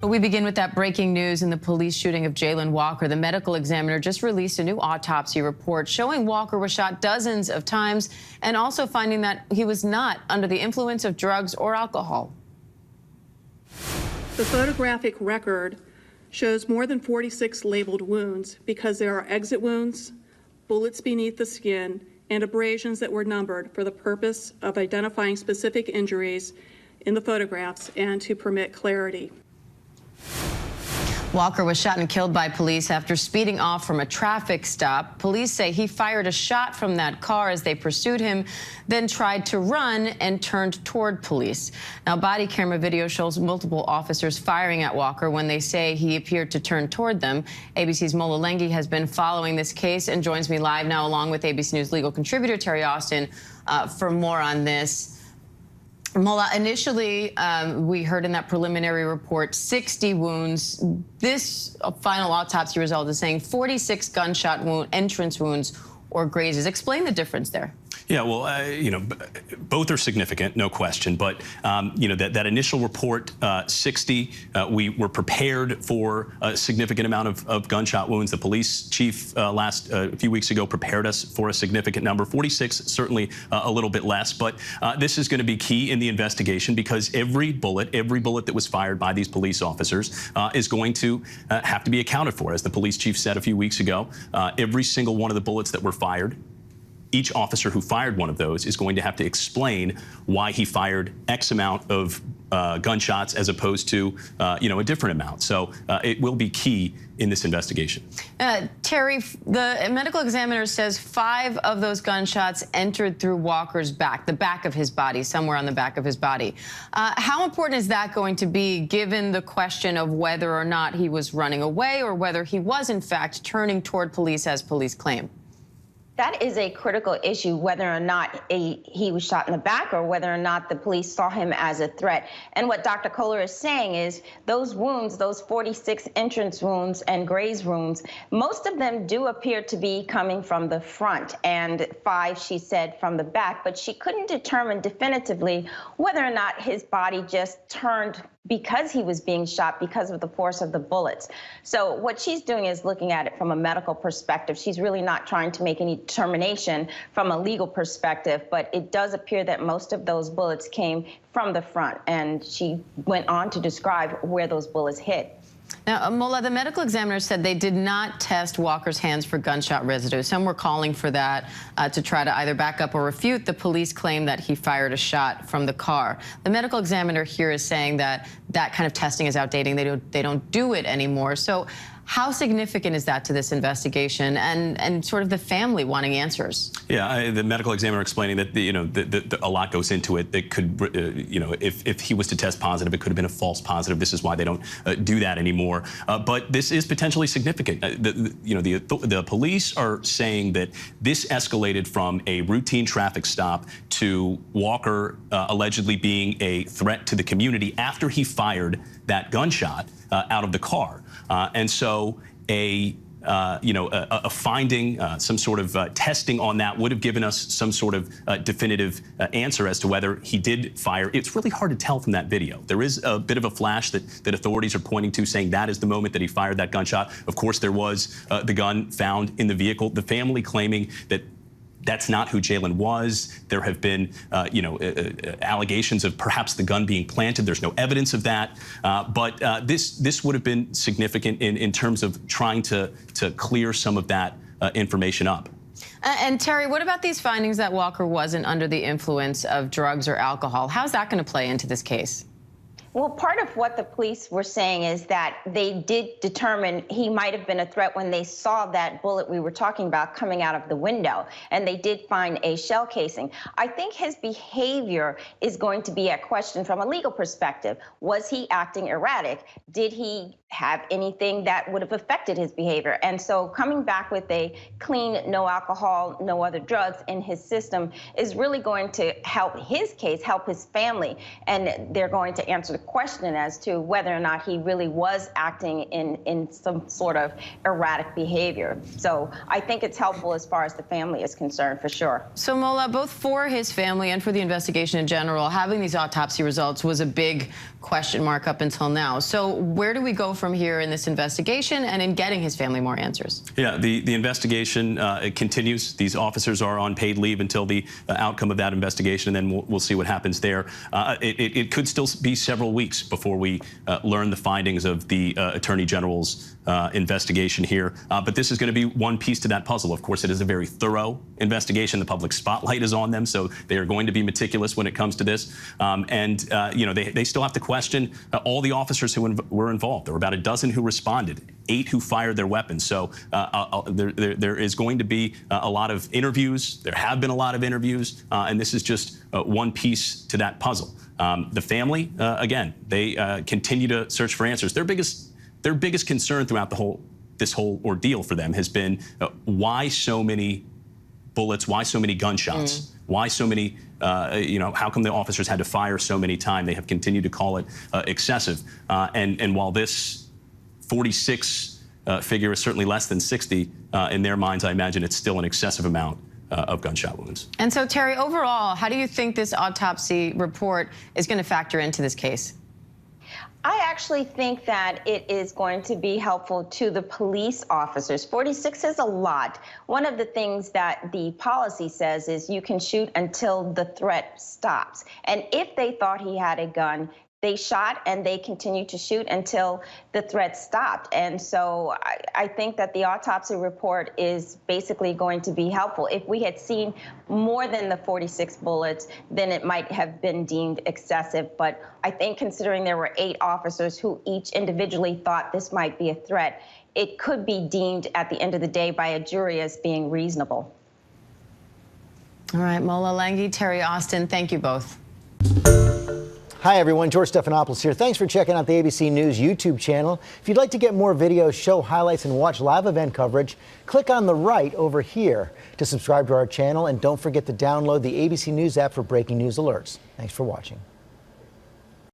But we begin with that breaking news in the police shooting of Jayland Walker. The medical examiner just released a new autopsy report showing Walker was shot dozens of times and also finding that he was not under the influence of drugs or alcohol. The photographic record shows more than 46 labeled wounds because there are exit wounds, bullets beneath the skin, and abrasions that were numbered for the purpose of identifying specific injuries in the photographs and to permit clarity. Walker was shot and killed by police after speeding off from a traffic stop. Police say he fired a shot from that car as they pursued him, then tried to run and turned toward police. Now, body camera video shows multiple officers firing at Walker when they say he appeared to turn toward them. ABC's Mola Lenghi has been following this case and joins me live now along with ABC News legal contributor Terri Austin for more on this. Mola, initially, we heard in that preliminary report 60 wounds. This final autopsy result is saying 46 gunshot entrance wounds or grazes. Explain the difference there. Yeah, well, both are significant, no question. But, that initial report, 60, we were prepared for a significant amount of gunshot wounds. The police chief a few weeks ago prepared us for a significant number. 46, certainly a little bit less. But this is going to be key in the investigation because every bullet that was fired by these police officers is going to have to be accounted for. As the police chief said a few weeks ago, every single one of the bullets that were fired, each officer who fired one of those is going to have to explain why he fired X amount of gunshots as opposed to, a different amount. So it will be key in this investigation. Terry, the medical examiner says 5 of those gunshots entered through Walker's back, the back of his body, somewhere on the back of his body. How important is that going to be given the question of whether or not he was running away or whether he was, in fact, turning toward police as police claim? That is a critical issue, whether or not he was shot in the back or whether or not the police saw him as a threat. And what Dr. Kohlers is saying is those wounds, those 46 entrance wounds and graze wounds, most of them do appear to be coming from the front, and 5, she said, from the back. But she couldn't determine definitively whether or not his body just turned because he was being shot because of the force of the bullets. So what she's doing is looking at it from a medical perspective. She's really not trying to make any determination from a legal perspective, but it does appear that most of those bullets came from the front, and she went on to describe where those bullets hit. Now, Mola, the medical examiner said they did not test Walker's hands for gunshot residue. Some were calling for that to try to either back up or refute the police claim that he fired a shot from the car. The medical examiner here is saying that that kind of testing is outdated. They don't do it anymore. So how significant is that to this investigation and sort of the family wanting answers? Yeah, the medical examiner explaining that a lot goes into it. It could, if he was to test positive, it could have been a false positive. This is why they don't do that anymore. But this is potentially significant. The police are saying that this escalated from a routine traffic stop to Walker allegedly being a threat to the community after he fired that gunshot out of the car. And so a finding, some sort of testing on that would have given us some sort of definitive answer as to whether he did fire. It's really hard to tell from that video. There is a bit of a flash that authorities are pointing to, saying that is the moment that he fired that gunshot. Of course, there was the gun found in the vehicle. The family claiming that that's not who Jayland was. There have been, allegations of perhaps the gun being planted. There's no evidence of that. But this would have been significant in terms of trying to clear some of that information up. And Terry, what about these findings that Walker wasn't under the influence of drugs or alcohol? How's that going to play into this case? Well, part of what the police were saying is that they did determine he might have been a threat when they saw that bullet we were talking about coming out of the window, and they did find a shell casing. I think his behavior is going to be at question from a legal perspective. Was he acting erratic? Did he have anything that would have affected his behavior? And so coming back with a clean, no alcohol, no other drugs in his system is really going to help his case, help his family, and they're going to answer the question as to whether or not he really was acting in some sort of erratic behavior. So I think it's helpful as far as the family is concerned, for sure. So Mola, both for his family and for the investigation in general, having these autopsy results was a big question mark up until now. So where do we go from here in this investigation and in getting his family more answers? Yeah, the investigation it continues. These officers are on paid leave until the outcome of that investigation, and then we'll see what happens there. It could still be several weeks before we learn the findings of the Attorney General's investigation here. But this is going to be one piece to that puzzle. Of course, it is a very thorough investigation. The public spotlight is on them, so they are going to be meticulous when it comes to this. You know, they still have to question all the officers who were involved. There were about a dozen who responded, 8 who fired their weapons. So there is going to be a lot of interviews. There have been a lot of interviews, and this is just one piece to that puzzle. The family, again, they continue to search for answers. Their biggest concern throughout this whole ordeal for them has been why so many bullets, why so many gunshots, why so many, you know, how come the officers had to fire so many times? They have continued to call it excessive. And while this 46 figure is certainly less than 60, in their minds, I imagine it's still an excessive amount of gunshot wounds. And so, Terri, overall, how do you think this autopsy report is going to factor into this case? I actually think that it is going to be helpful to the police officers. 46 is a lot. One of the things that the policy says is you can shoot until the threat stops. And if they thought he had a gun, they shot and they continued to shoot until the threat stopped. And so I think that the autopsy report is basically going to be helpful. If we had seen more than the 46 bullets, then it might have been deemed excessive. But I think considering there were 8 officers who each individually thought this might be a threat, it could be deemed at the end of the day by a jury as being reasonable. All right, Mola Lenghi, Terri Austin, thank you both. Hi, everyone. George Stephanopoulos here. Thanks for checking out the ABC News YouTube channel. If you'd like to get more videos, show highlights, and watch live event coverage, click on the right over here to subscribe to our channel. And don't forget to download the ABC News app for breaking news alerts. Thanks for watching.